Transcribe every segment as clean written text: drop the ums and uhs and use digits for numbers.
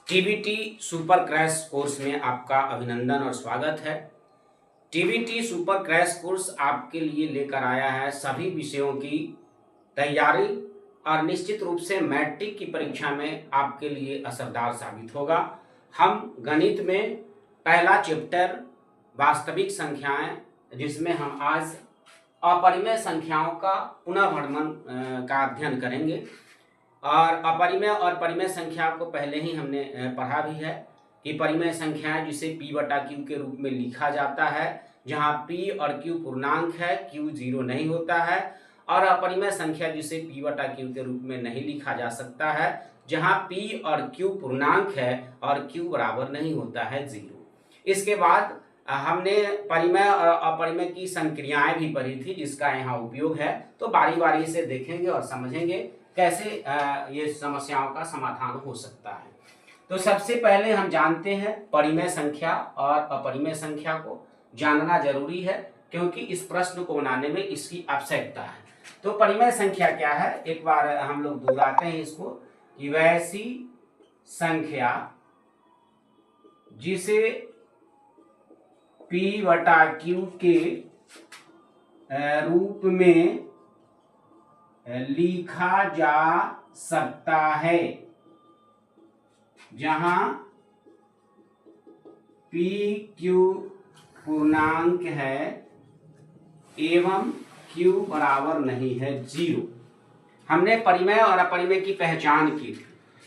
TBT super crash course में आपका अभिनंदन और स्वागत है। टीबीटी सुपर क्रैश कोर्स आपके लिए लेकर आया है सभी विषयों की तैयारी और निश्चित रूप से मैट्रिक की परीक्षा में आपके लिए असरदार साबित होगा। हम गणित में पहला चैप्टर वास्तविक संख्याएं, जिसमें हम आज अपरिमेय संख्याओं का पुनर्वर्णन का अध्ययन करेंगे और अपरिमेय और परिमेय संख्या को पहले ही हमने पढ़ा भी है कि परिमेय संख्याएं जिसे p बटा q के रूप में लिखा जाता है, जहां p और q पूर्णांक है, q जीरो नहीं होता है, और अपरिमेय संख्या जिसे p बटा q के रूप में नहीं लिखा जा सकता है, जहां p और q पूर्णांक है और q बराबर नहीं होता है जीरो। इसके बाद हमने परिमेय और अपरिमेय की संक्रियाएं भी पढ़ी थी, जिसका यहाँ उपयोग है। तो बारी बारी से देखेंगे और समझेंगे कैसे ये समस्याओं का समाधान हो सकता है। तो सबसे पहले हम जानते हैं परिमेय संख्या और अपरिमेय संख्या को जानना जरूरी है, क्योंकि इस प्रश्न को बनाने में इसकी आवश्यकता है। तो परिमेय संख्या क्या है, एक बार हम लोग दोहराते हैं इसको कि वैसी संख्या जिसे p बटा q के रूप में लिखा जा सकता है, जहां p q पूर्णांक है एवं q बराबर नहीं है जीरो। हमने परिमेय और अपरिमेय की पहचान की थी।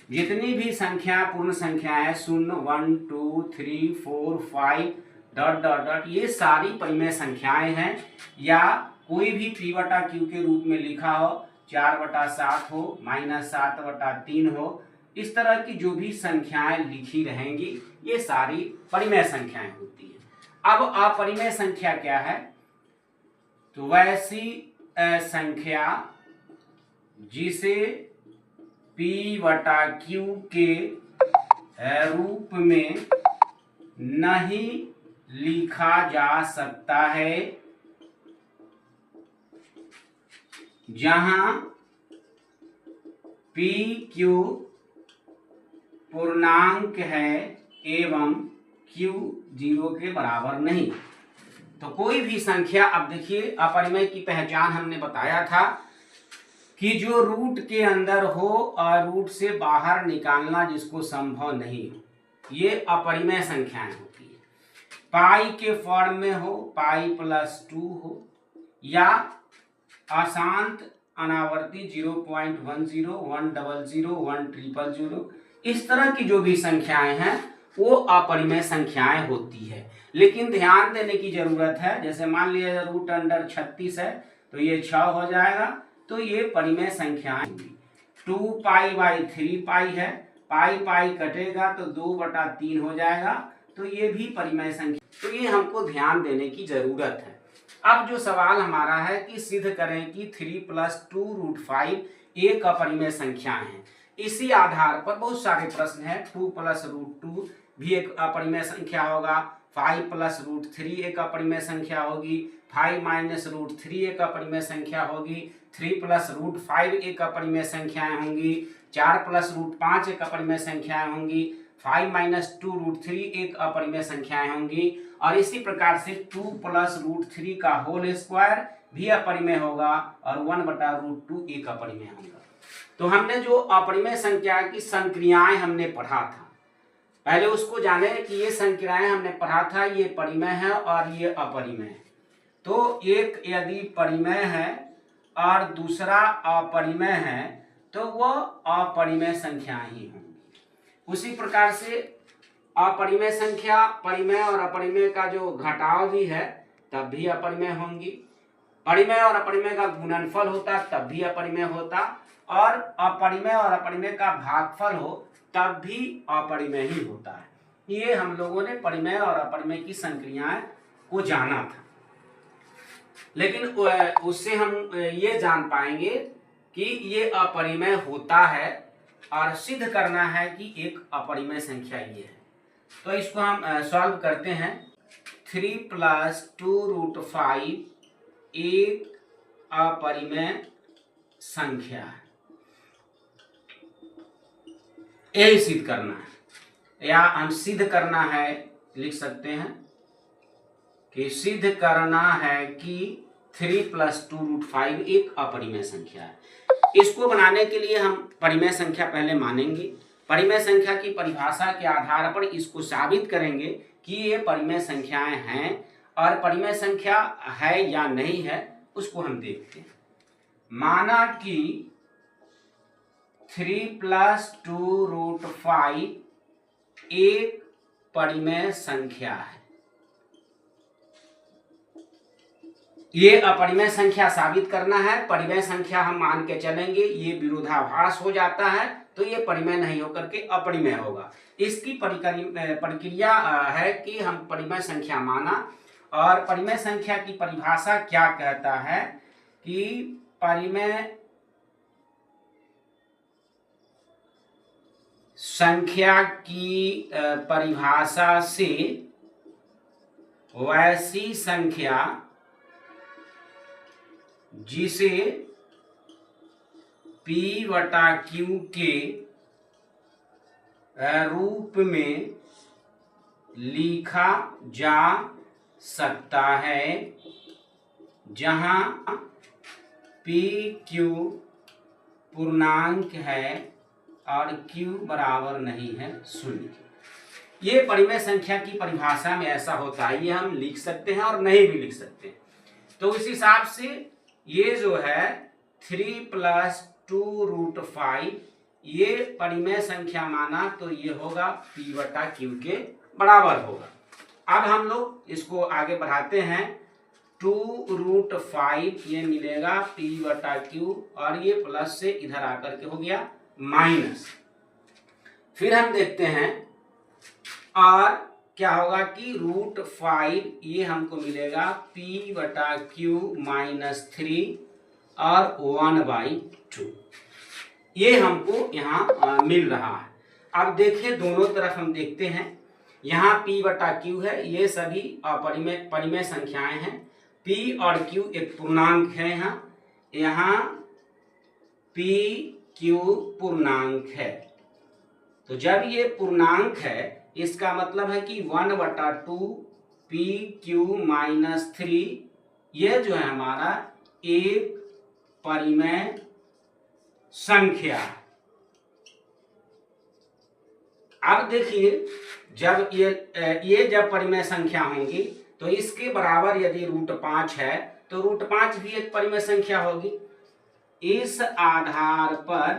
जितनी भी संख्या पूर्ण संख्या है, 0 1 2 3 4 5 डॉट डॉट डॉट, ये सारी परिमेय संख्याएं हैं। या कोई भी p बटा q के रूप में लिखा हो, 4/7 हो, -7/3 हो, इस तरह की जो भी संख्याएं लिखी रहेंगी ये सारी परिमेय संख्याएं होती हैं। अब अपरिमेय संख्या क्या है, तो वैसी संख्या जिसे p बटा q के रूप में नहीं लिखा जा सकता है, जहां p q पूर्णांक है एवं q जीरो के बराबर नहीं। तो कोई भी संख्या, अब देखिए अपरिमेय की पहचान हमने बताया था कि जो रूट के अंदर हो और रूट से बाहर निकालना जिसको संभव नहीं हो, ये अपरिमेय संख्याएं होती है। पाई के फॉर्म में हो, पाई प्लस 2 हो, या अशांत अनावर्ती 0.10 100 100 इस तरह की जो भी संख्याएं हैं वो अपरिमेय संख्याएं होती है। लेकिन ध्यान देने की जरूरत है, जैसे मान लिया रूट अंडर 36 है तो ये 6 हो जाएगा, तो ये परिमेय संख्याएं होंगी। 2 पाई बाई 3 पाई है, पाई पाई कटेगा तो 2/3 हो जाएगा, तो ये भी परिमेय संख्या। तो ये हमको ध्यान देने की जरूरत है। अब जो सवाल हमारा है कि सिद्ध करें कि 3 + 2√5 एक अपरिमेय संख्या है। इसी आधार पर बहुत सारे प्रश्न हैं। 2 + √2 भी एक अपरिमेय संख्या होगा, 5 + √3 एक अपरिमेय संख्या होगी, 5 - √3 एक अपरिमेय संख्या होगी, 3 + √5 एक अपरिमेय संख्याएं होंगी, 4 + √5 एक अपरिमेय संख्याएं होंगी, 5 - 2√3 एक अपरिमेय संख्याएं होंगी, और इसी प्रकार से 2 + √3 का होल स्क्वायर भी अपरिमेय होगा और 1/√2 एक अपरिमेय होगा। तो हमने जो अपरिमेय संख्या की संक्रियाएं हमने पढ़ा था, पहले उसको जाने कि ये संक्रियाएं हमने पढ़ा था, ये परिमेय है और ये अपरिमेय है। तो एक यदि परिमेय है और दूसरा अपरिमेय है तो वह अपरिमेय संख्याएं ही होंगी। उसी प्रकार से अपरिमेय संख्या परिमेय और अपरिमेय का जो घटाव भी है तब भी अपरिमेय होंगी। परिमेय और अपरिमेय का गुणनफल होता तब भी अपरिमेय होता, और अपरिमेय और अपरिमेय का भागफल हो तब भी अपरिमेय ही होता है। ये हम लोगों ने परिमेय और अपरिमेय की संक्रियाएं को जाना था। लेकिन उससे हम ये जान पाएंगे कि ये अपरिमेय होता है और सिद्ध करना है कि एक अपरिमेय संख्या ये है। तो इसको हम सॉल्व करते हैं। 3 + 2√5 एक अपरिमेय संख्या है, यही सिद्ध करना है। या हम सिद्ध करना है, लिख सकते हैं कि सिद्ध करना है कि 3 + 2√5 एक अपरिमेय संख्या है। इसको बनाने के लिए हम परिमेय संख्या पहले मानेंगे, परिमेय संख्या की परिभाषा के आधार पर इसको साबित करेंगे कि ये परिमेय संख्याएं हैं, और परिमेय संख्या है या नहीं है उसको हम देखते हैं। माना कि 3 + 2√5 एक परिमेय संख्या है। ये अपरिमेय संख्या साबित करना है, परिमेय संख्या हम मान के चलेंगे, ये विरोधाभास हो जाता है तो ये परिमेय नहीं होकर के अपरिमेय होगा। इसकी प्रक्रिया है कि हम परिमेय संख्या माना, और परिमेय संख्या की परिभाषा क्या कहता है कि परिमेय संख्या की परिभाषा से वैसी संख्या जिसे P/Q के रूप में लिखा जा सकता है, जहां PQ पूर्णांक है और Q बराबर नहीं है 0। ये परिमेय संख्या की परिभाषा में ऐसा होता है, ये हम लिख सकते हैं और नहीं भी लिख सकते। तो इस हिसाब से ये जो है 3 + 2√5 ये परिमेय संख्या माना तो ये होगा P/Q के बराबर होगा। अब हम लोग इसको आगे बढ़ाते हैं, 2√5 ये मिलेगा P/Q, और ये प्लस से इधर आकर के हो गया माइनस। फिर हम देखते हैं और क्या होगा कि √5 ये हमको मिलेगा P/Q -3 और 1/2 ये हमको यहाँ मिल रहा है। अब देखिए दोनों तरफ हम देखते हैं, यहाँ P/Q है, ये सभी परिमेय संख्याएं हैं। P और Q एक पूर्णांक है, यहाँ PQ पूर्णांक है। तो जब ये पूर्णांक है इसका मतलब है कि 1/2 PQ -3 ये जो है हमारा एक परिमेय संख्या है। अब देखिए जब ये जब परिमेय संख्या होंगी तो इसके बराबर यदि √5 है तो √5 भी एक परिमेय संख्या होगी। इस आधार पर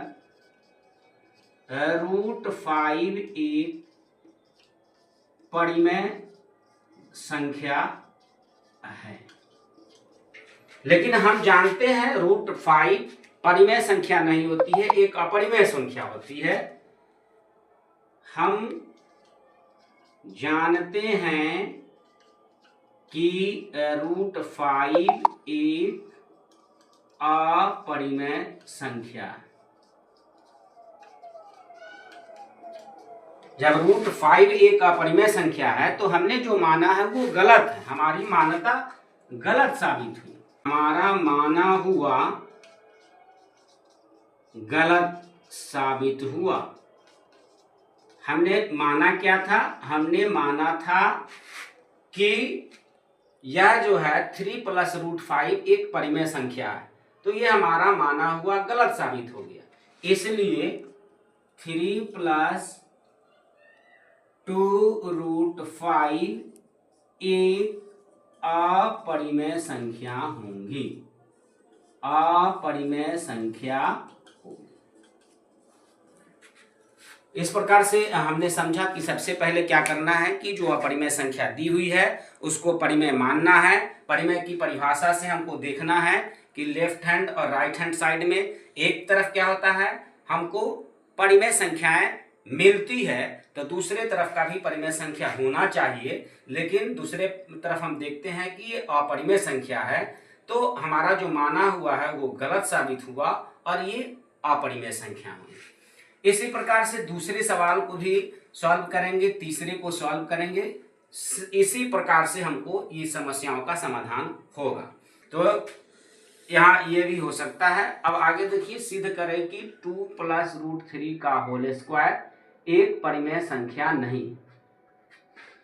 √5 एक परिमेय संख्या है। लेकिन हम जानते हैं √5 परिमेय संख्या नहीं होती है, एक अपरिमेय संख्या होती है। हम जानते हैं कि √5 एक अपरिमेय संख्या है। जब √5 एक अपरिमेय संख्या है तो हमने जो माना है वो गलत है, हमारी मान्यता गलत साबित हुई, हमारा माना हुआ गलत साबित हुआ। हमने माना क्या था? हमने माना था कि यह जो है 3 + √5 एक परिमेय संख्या है, तो ये हमारा माना हुआ गलत साबित हो गया। इसलिए 3 + 2√5 एक अपरिमेय संख्या होंगी, अपरिमेय संख्या होगी। इस प्रकार से हमने समझा कि सबसे पहले क्या करना है कि जो अपरिमेय संख्या दी हुई है उसको परिमेय मानना है। परिमेय की परिभाषा से हमको देखना है कि लेफ्ट हैंड और राइट हैंड साइड में एक तरफ क्या होता है, हमको परिमेय संख्याएं मिलती है तो दूसरे तरफ का भी परिमेय संख्या होना चाहिए, लेकिन दूसरे तरफ हम देखते हैं कि ये अपरिमेय संख्या है, तो हमारा जो माना हुआ है वो गलत साबित हुआ और ये अपरिमेय संख्या हुई। इसी प्रकार से दूसरे सवाल को भी सॉल्व करेंगे, तीसरे को सॉल्व करेंगे, इसी प्रकार से हमको ये समस्याओं का समाधान होगा। तो यहाँ ये भी हो सकता है। अब आगे देखिए, सिद्ध करें कि 2 + √3 का होल स्क्वायर एक परिमेय संख्या नहीं।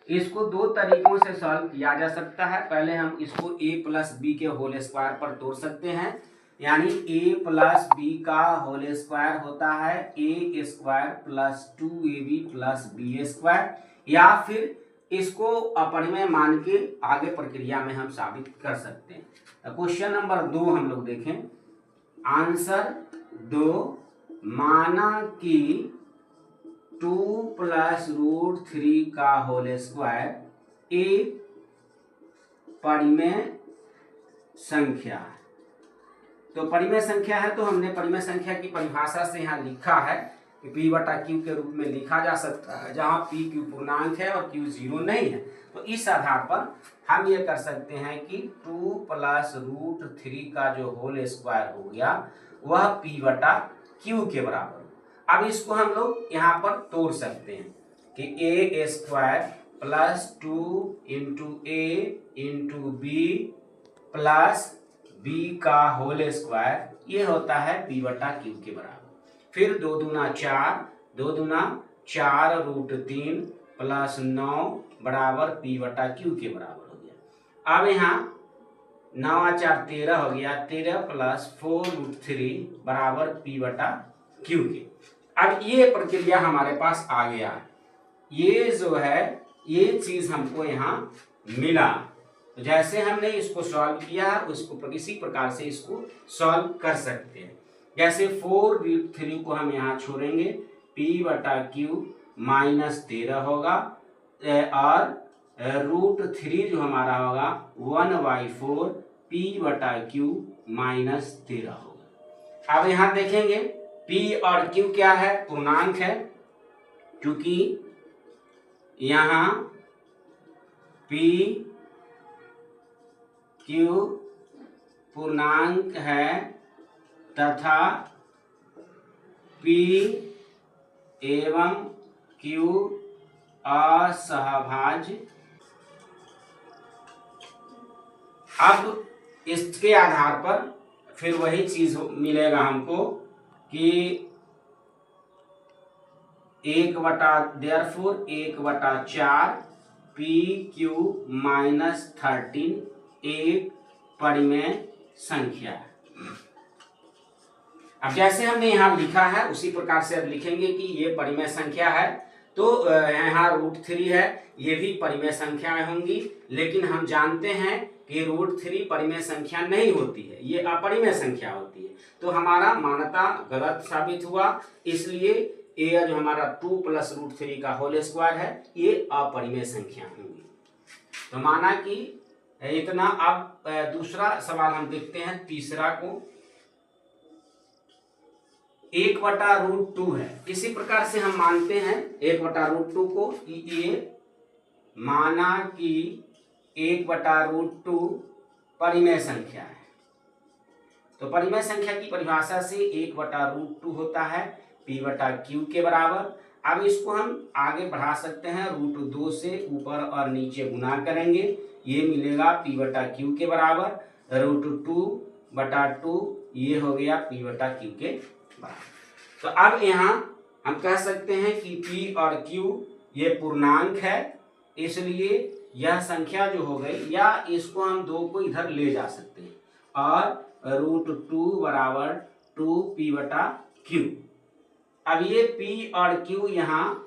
इसको दो तरीकों से सॉल्व किया जा सकता है। पहले हम इसको a प्लस बी के होल स्क्वायर पर तोड़ सकते हैं, यानी a प्लस बी का होल स्क्वायर होता है a square plus 2ab plus B square, या फिर इसको अपरिमेय मान के आगे प्रक्रिया में हम साबित कर सकते हैं। क्वेश्चन नंबर 2 हम लोग देखें। आंसर 2, माना कि 2 प्लस रूट 3 का होल स्क्वायर एक परिमेय संख्या है। तो परिमेय संख्या है तो हमने परिमेय संख्या की परिभाषा से यहाँ लिखा है कि p बटा q के रूप में लिखा जा सकता है, जहाँ p q पूर्णांक है और q 0 नहीं है। तो इस आधार पर हम ये कर सकते हैं कि 2 प्लस रूट 3 का जो होल स्क्वायर हो गया वह p बटा q के बराबर हो। अब इसको हम लोग यहाँ पर तोड़ सकते हैं कि a square plus 2 into a into B plus b का होल स्क्वायर ये होता है p बटा q के बराबर। फिर 2 दूना 4, 2 दूना 4 रूट 3 प्लस 9 बराबर p बटा q के बराबर हो गया। अब यहाँ 9 4 13 हो गया, 13 प्लस 4 रूट 3 बराबर p बटा q के। अब ये प्रक्रिया हमारे पास आ गया है, ये जो है ये चीज हमको यहाँ मिला। तो जैसे हमने इसको सॉल्व किया है उसको इसी प्रकार से इसको सॉल्व कर सकते हैं। जैसे 4 रूट 3 को हम यहाँ छोड़ेंगे, p बटा q माइनस 13 होगा और रूट 3 जो हमारा होगा 1/4 p बटा q माइनस 13 होगा। अब यहाँ देखेंगे p और q क्या है, पूर्णांक है, क्योंकि यहाँ p q पूर्णांक है तथा p एवं q असहभाज्य। अब इसके आधार पर फिर वही चीज मिलेगा हमको कि 1/4 PQ माइनस 13 एक परिमेय संख्या है। अब जैसे हमने यहाँ लिखा है उसी प्रकार से अब लिखेंगे कि ये परिमेय संख्या है। तो यहाँ रूट 3 है, ये भी परिमेय संख्याएं होंगी, लेकिन हम जानते हैं कि रूट 3 परिमेय संख्या नहीं होती है, ये अपरिमेय संख्या होती है। तो हमारा मान्यता गलत साबित हुआ, इसलिए ये जो हमारा 2 प्लस रूट 3 का होल स्क्वायर है ये अपरिमेय संख्या होंगी। तो माना कि इतना। अब दूसरा सवाल हम देखते हैं, तीसरा को 1/√2 है। इसी प्रकार से हम मानते हैं 1/√2 को ये माना कि 1/√2 परिमेय संख्या है। तो परिमेय संख्या की परिभाषा से 1/√2 होता है p बटा q के बराबर। अब इसको हम आगे बढ़ा सकते हैं, √2 से ऊपर और नीचे गुना करेंगे, ये मिलेगा p बटा q के बराबर। √2/2 ये हो गया p बटा q के बराबर। तो अब यहाँ हम कह सकते हैं कि p और q ये पूर्णांक है, इसलिए यह संख्या जो हो गई, या इसको हम 2 को इधर ले जा सकते हैं और √2 बराबर 2p बटा q। अब ये p और q यहाँ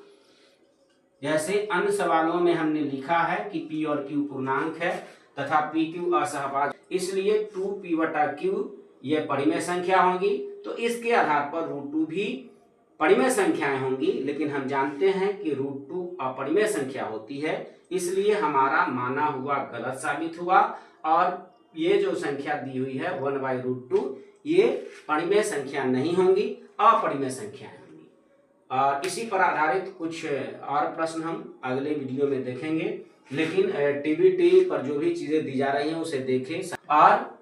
जैसे अन्य सवालों में हमने लिखा है कि p और q पूर्णांक है तथा pq असहभाज्य, इसलिए 2p बटा q ये परिमेय संख्या होगी। तो इसके आधार पर √2 भी परिमेय संख्याएं होंगी, लेकिन हम जानते हैं कि √2 अपरिमेय संख्या होती है, इसलिए हमारा माना हुआ गलत साबित हुआ और ये जो संख्या दी हुई है 1/√2 ये परिमेय संख्या नहीं होंगी, अपरिमेय संख्या होंगी। और इसी पर आधारित कुछ और प्रश्न हम अगले वीडियो में देखेंगे, लेकिन टीवीटी पर जो भी चीजें दी जा रही हैं उसे देखें और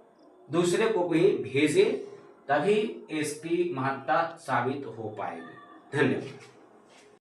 दूसरे को भी भेजें, तभी इसकी महत्ता साबित हो पाएगी। धन्यवाद।